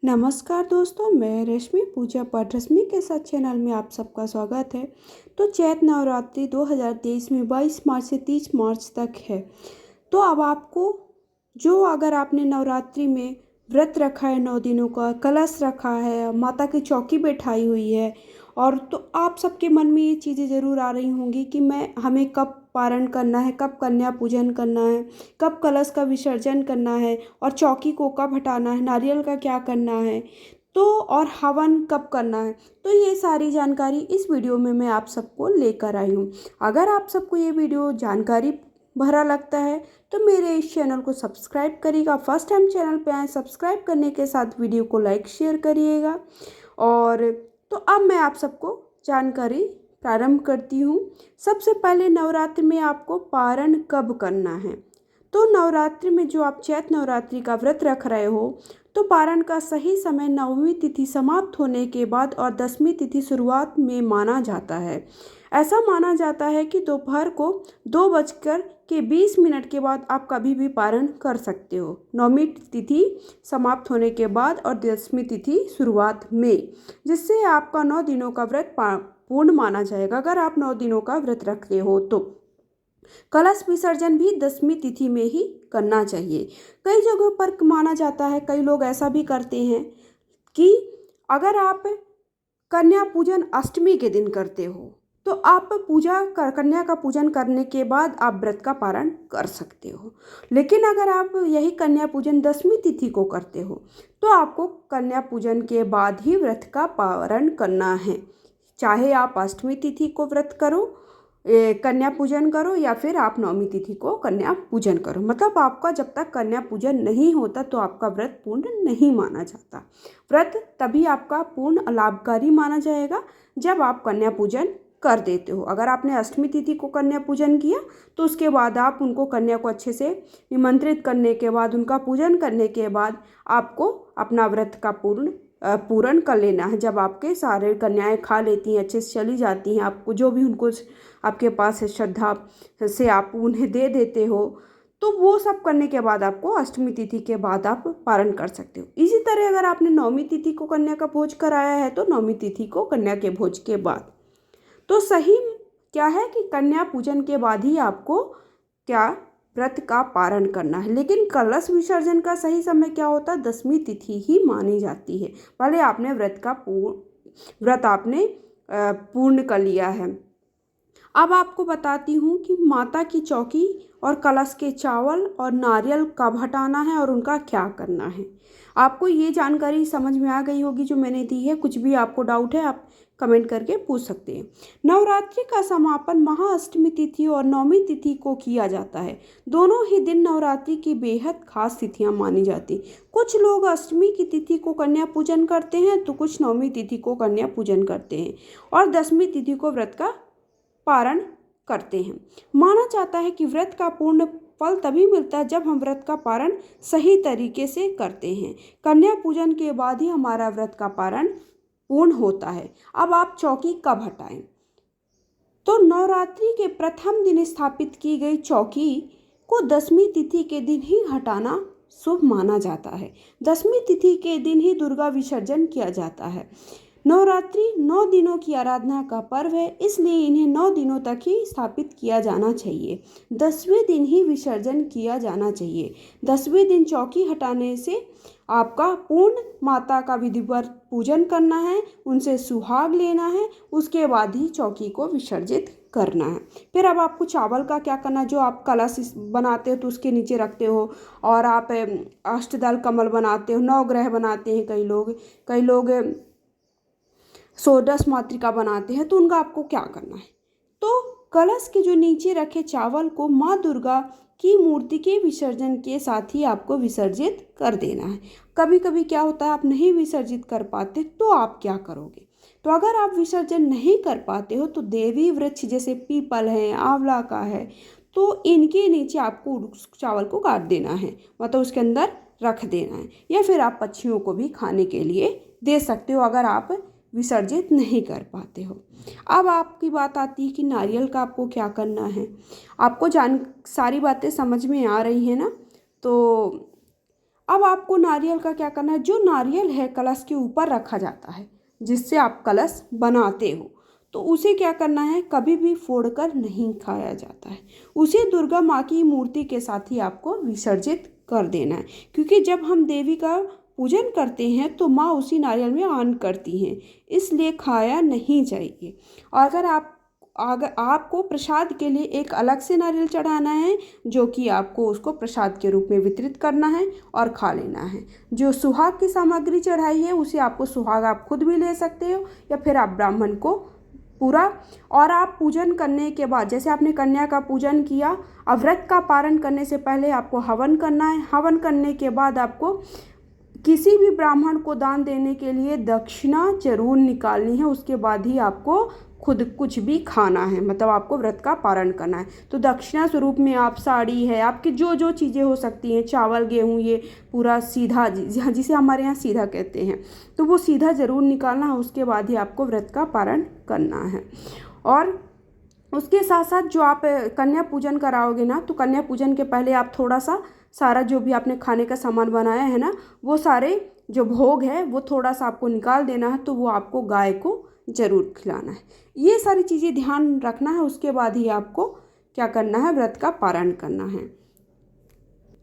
नमस्कार दोस्तों, मैं रश्मि पूजा पाठ रश्मि के साथ चैनल में आप सबका स्वागत है। तो चैत नवरात्रि 2023 में 22 मार्च से 30 मार्च तक है। तो अब आपको अगर आपने नवरात्रि में व्रत रखा है, 9 दिनों का कलश रखा है, माता की चौकी बैठाई हुई है, और तो आप सबके मन में ये चीज़ें ज़रूर आ रही होंगी कि हमें कब पारण करना है, कब कन्या पूजन करना है, कब कलश का विसर्जन करना है, और चौकी को कब हटाना है, नारियल का क्या करना है, तो और हवन कब करना है। तो ये सारी जानकारी इस वीडियो में मैं आप सबको लेकर आई हूँ। अगर आप सबको ये वीडियो जानकारी भरा लगता है तो मेरे इस चैनल को सब्सक्राइब करिएगा। फर्स्ट टाइम चैनल पे आए, सब्सक्राइब करने के साथ वीडियो को लाइक शेयर करिएगा। और तो अब मैं आप सबको जानकारी प्रारंभ करती हूँ। सबसे पहले नवरात्रि में आपको पारण कब करना है। तो नवरात्रि में जो आप चैत नवरात्रि का व्रत रख रहे हो, तो पारण का सही समय 9वीं तिथि समाप्त होने के बाद और 10वीं तिथि शुरुआत में माना जाता है। ऐसा माना जाता है कि दोपहर को 2:20 के बाद आप कभी भी पारण कर सकते हो, 9वीं तिथि समाप्त होने के बाद और 10वीं तिथि शुरुआत में, जिससे आपका 9 दिनों का व्रत पूर्ण माना जाएगा। अगर आप 9 दिनों का व्रत रखते हो तो कलश विसर्जन भी 10वीं तिथि में ही करना चाहिए। कई जगहों पर माना जाता है, कई लोग ऐसा भी करते हैं कि अगर आप कन्या पूजन अष्टमी के दिन करते हो तो आप कन्या का पूजन करने के बाद आप व्रत का पारण कर सकते हो। लेकिन अगर आप यही कन्या पूजन 10वीं तिथि को करते हो तो आपको कन्या पूजन के बाद ही व्रत का पारण करना है। चाहे आप अष्टमी तिथि को व्रत करो, कन्या पूजन करो, या फिर आप 9वीं तिथि को कन्या पूजन करो। मतलब आपका जब तक कन्या पूजन नहीं होता तो आपका व्रत पूर्ण नहीं माना जाता। व्रत तभी आपका पूर्ण लाभकारी माना जाएगा जब आप कन्या पूजन कर देते हो। अगर आपने अष्टमी तिथि को कन्या पूजन किया तो उसके बाद आप उनको कन्या को अच्छे से निमंत्रित करने के बाद, उनका पूजन करने के बाद आपको अपना व्रत का पूर्ण कर लेना है। जब आपके सारे कन्याएं खा लेती हैं, अच्छे से चली जाती हैं, आपको जो भी उनको आपके पास है श्रद्धा से आप उन्हें दे देते हो, तो वो सब करने के बाद आपको अष्टमी तिथि के बाद आप पारण कर सकते हो। इसी तरह अगर आपने 9वीं तिथि को कन्या का भोज कराया है तो 9वीं तिथि को कन्या के भोज के बाद। तो सही क्या है कि कन्या पूजन के बाद ही आपको व्रत का पारण करना है। लेकिन कलश विसर्जन का सही समय क्या होता है, 10वीं तिथि ही मानी जाती है। भले आपने व्रत आपने पूर्ण कर लिया है। अब आपको बताती हूँ कि माता की चौकी और कलश के चावल और नारियल कब हटाना है और उनका क्या करना है। आपको ये जानकारी समझ में आ गई होगी जो मैंने दी है। कुछ भी आपको डाउट है आप कमेंट करके पूछ सकते हैं। नवरात्रि का समापन महाअष्टमी तिथि और 9वीं तिथि को किया जाता है। दोनों ही दिन नवरात्रि की बेहद खास तिथियां मानी जाती। कुछ लोग अष्टमी की तिथि को कन्या पूजन करते हैं तो कुछ 9वीं तिथि को कन्या पूजन करते हैं और 10वीं तिथि को व्रत का पारण करते हैं। माना जाता है कि व्रत का पूर्ण फल तभी मिलता है जब हम व्रत का पारण सही तरीके से करते हैं। कन्या पूजन के बाद ही हमारा व्रत का पारण पूर्ण होता है। अब आप चौकी कब हटाएं। तो नवरात्रि के प्रथम दिन स्थापित की गई चौकी को 10वीं तिथि के दिन ही हटाना शुभ माना जाता है। 10वीं तिथि के दिन ही दुर्गा विसर्जन किया जाता है। नवरात्रि 9 दिनों की आराधना का पर्व है, इसलिए इन्हें 9 दिनों तक ही स्थापित किया जाना चाहिए। 10वें दिन ही विसर्जन किया जाना चाहिए। 10वें दिन चौकी हटाने से आपका पूर्ण माता का विधिवत पूजन करना है, उनसे सुहाग लेना है, उसके बाद ही चौकी को विसर्जित करना है। फिर अब आपको चावल का क्या करना है। जो आप कलश बनाते हो तो उसके नीचे रखते हो, और आप अष्टदल कमल बनाते हो, नवग्रह बनाते हैं कई लोग षोडश मातृका बनाते हैं, तो उनका आपको क्या करना है। तो कलश के जो नीचे रखे चावल को माँ दुर्गा की मूर्ति के विसर्जन के साथ ही आपको विसर्जित कर देना है। कभी कभी क्या होता है आप नहीं विसर्जित कर पाते, तो आप क्या करोगे। तो अगर आप विसर्जन नहीं कर पाते हो तो देवी वृक्ष जैसे पीपल है, आंवला का है, तो इनके नीचे आपको उस चावल को काट देना है, मतलब उसके अंदर रख देना है, या फिर आप पक्षियों को भी खाने के लिए दे सकते हो अगर आप विसर्जित नहीं कर पाते हो। अब आपकी बात आती है कि नारियल का आपको क्या करना है। आपको सारी बातें समझ में आ रही है ना। तो अब आपको नारियल का क्या करना है, जो नारियल है कलश के ऊपर रखा जाता है जिससे आप कलश बनाते हो, तो उसे क्या करना है, कभी भी फोड़कर नहीं खाया जाता है। उसे दुर्गा माँ की मूर्ति के साथ ही आपको विसर्जित कर देना है, क्योंकि जब हम देवी का पूजन करते हैं तो माँ उसी नारियल में आन करती हैं, इसलिए खाया नहीं चाहिए। और अगर आपको प्रसाद के लिए एक अलग से नारियल चढ़ाना है, जो कि आपको उसको प्रसाद के रूप में वितरित करना है और खा लेना है। जो सुहाग की सामग्री चढ़ाई है उसे आपको सुहाग आप खुद भी ले सकते हो या फिर आप ब्राह्मण को पूरा। और आप पूजन करने के बाद, जैसे आपने कन्या का पूजन किया, अब व्रत का पारण करने से पहले आपको हवन करना है। हवन करने के बाद आपको किसी भी ब्राह्मण को दान देने के लिए दक्षिणा जरूर निकालनी है, उसके बाद ही आपको खुद कुछ भी खाना है, मतलब आपको व्रत का पारण करना है। तो दक्षिणा स्वरूप में आप साड़ी है, आपकी जो जो चीज़ें हो सकती हैं, चावल गेहूँ, ये पूरा सीधा जिसे हमारे यहाँ सीधा कहते हैं, तो वो सीधा ज़रूर निकालना है, उसके बाद ही आपको व्रत का पारण करना है। और उसके साथ साथ जो आप कन्या पूजन कराओगे ना, तो कन्या पूजन के पहले आप थोड़ा सा सारा जो भी आपने खाने का सामान बनाया है ना, वो सारे जो भोग है वो थोड़ा सा आपको निकाल देना है, तो वो आपको गाय को ज़रूर खिलाना है। ये सारी चीज़ें ध्यान रखना है, उसके बाद ही आपको क्या करना है, व्रत का पारण करना है।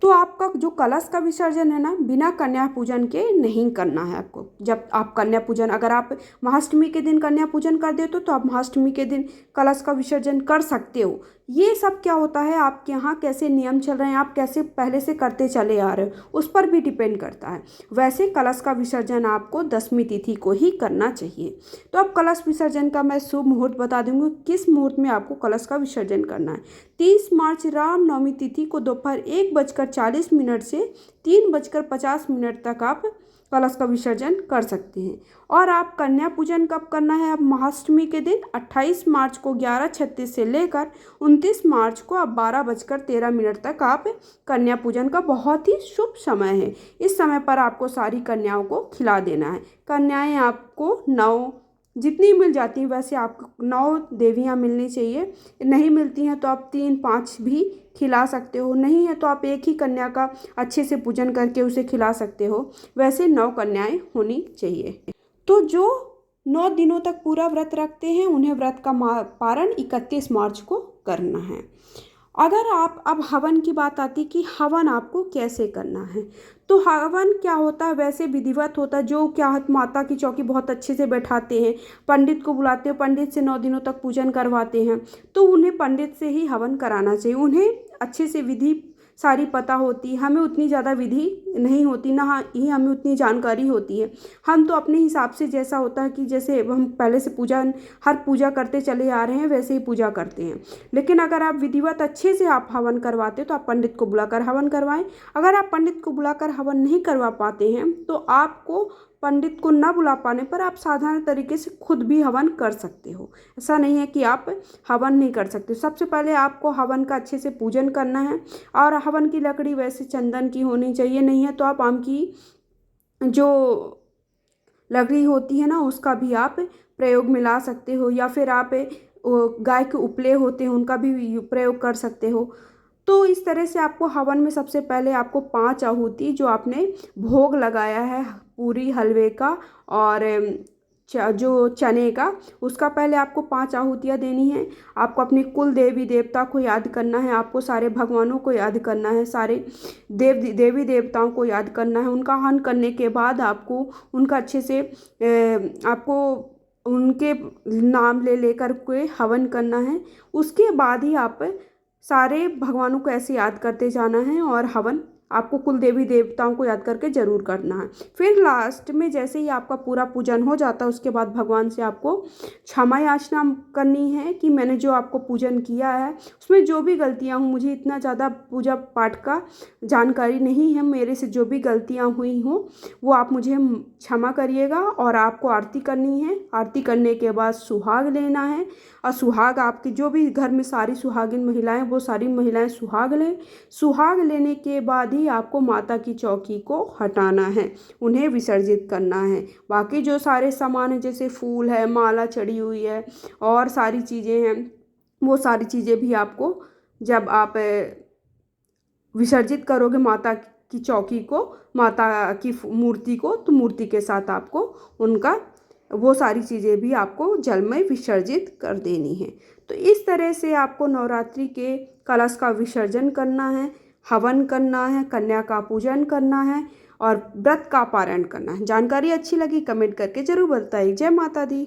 तो आपका जो कलश का विसर्जन है ना, बिना कन्या पूजन के नहीं करना है आपको। जब आप कन्या पूजन, अगर आप महाअष्टमी के दिन कन्या पूजन कर देते हो तो आप महाअष्टमी के दिन कलश का विसर्जन कर सकते हो। ये सब क्या होता है, आपके यहाँ कैसे नियम चल रहे हैं, आप कैसे पहले से करते चले आ रहे हो, उस पर भी डिपेंड करता है। वैसे कलश का विसर्जन आपको दशमी तिथि को ही करना चाहिए। तो अब कलश विसर्जन का मैं शुभ मुहूर्त बता दूंगी, किस मुहूर्त में आपको कलश का विसर्जन करना है। 30 मार्च रामनवमी तिथि को दोपहर 1:40 से 3:50 तक आप कलश का विसर्जन कर सकते हैं। और आप कन्या पूजन कब करना है, अब महाअष्टमी के दिन 28 मार्च को 11:36 से लेकर 29 मार्च को अब 12:13 तक आप कन्या पूजन का बहुत ही शुभ समय है। इस समय पर आपको सारी कन्याओं को खिला देना है। कन्याएं आपको 9 जितनी मिल जाती हैं, वैसे आपको 9 देवियाँ मिलनी चाहिए। नहीं मिलती हैं तो आप 3-5 भी खिला सकते हो, नहीं है तो आप एक ही कन्या का अच्छे से पूजन करके उसे खिला सकते हो। वैसे 9 कन्याएं होनी चाहिए। तो जो 9 दिनों तक पूरा व्रत रखते हैं उन्हें व्रत का पारण 31 मार्च को करना है। अगर आप, अब हवन की बात आती कि हवन आपको कैसे करना है, तो हवन क्या होता है, वैसे विधिवत होता है। जो क्या माता की चौकी बहुत अच्छे से बैठाते हैं, पंडित को बुलाते हैं, पंडित से 9 दिनों तक पूजन करवाते हैं, तो उन्हें पंडित से ही हवन कराना चाहिए। उन्हें अच्छे से विधि सारी पता होती, हमें उतनी ज़्यादा विधि नहीं होती, ना ही हमें उतनी जानकारी होती है। हम तो अपने हिसाब से, जैसा होता है कि जैसे हम पहले से हर पूजा करते चले आ रहे हैं वैसे ही पूजा करते हैं। लेकिन अगर आप विधिवत अच्छे से आप हवन करवाते तो आप पंडित को बुलाकर हवन करवाएं। अगर आप पंडित को बुलाकर हवन नहीं करवा पाते हैं तो आपको पंडित को न बुला पाने पर आप साधारण तरीके से खुद भी हवन कर सकते हो। ऐसा नहीं है कि आप हवन नहीं कर सकते। सबसे पहले आपको हवन का अच्छे से पूजन करना है। और हवन की लकड़ी वैसे चंदन की होनी चाहिए, नहीं है तो आप आम की जो लकड़ी होती है ना उसका भी आप प्रयोग मिला सकते हो, या फिर आप गाय के उपले होते हैं उनका भी प्रयोग कर सकते हो। तो इस तरह से आपको हवन में सबसे पहले आपको 5 आहुति जो आपने भोग लगाया है पूरी हलवे का और जो चने का, उसका पहले आपको 5 आहुतियाँ देनी है। आपको अपने कुल देवी देवता को याद करना है, आपको सारे भगवानों को याद करना है, सारे देवी देवताओं को याद करना है। उनका हवन करने के बाद आपको उनका अच्छे से आपको उनके नाम ले लेकर के हवन करना है। उसके बाद ही आप सारे भगवानों को ऐसे याद करते जाना है और हवन आपको कुल देवी देवताओं को याद करके जरूर करना है। फिर लास्ट में जैसे ही आपका पूरा पूजन हो जाता है उसके बाद भगवान से आपको क्षमा याचना करनी है कि मैंने जो आपको पूजन किया है उसमें जो भी गलतियां हुई, मुझे इतना ज़्यादा पूजा पाठ का जानकारी नहीं है, मेरे से जो भी गलतियां हुई हों वो आप मुझे क्षमा करिएगा। और आपको आरती करनी है। आरती करने के बाद सुहाग लेना है और सुहाग आपके जो भी घर में सारी सुहागिन महिलाएं, वो सारी महिलाएं सुहाग लें। सुहाग लेने के बाद ही आपको माता की चौकी को हटाना है, उन्हें विसर्जित करना है। बाकी जो सारे सामान है जैसे फूल है, माला चढ़ी हुई है और सारी चीज़ें हैं, वो सारी चीज़ें भी आपको जब आप विसर्जित करोगे माता की चौकी को, माता की मूर्ति को, तो मूर्ति के साथ आपको उनका वो सारी चीज़ें भी आपको जल में विसर्जित कर देनी है। तो इस तरह से आपको नवरात्रि के कलश का विसर्जन करना है, हवन करना है, कन्या का पूजन करना है और व्रत का पारण करना है। जानकारी अच्छी लगी कमेंट करके जरूर बताइए। जय माता दी।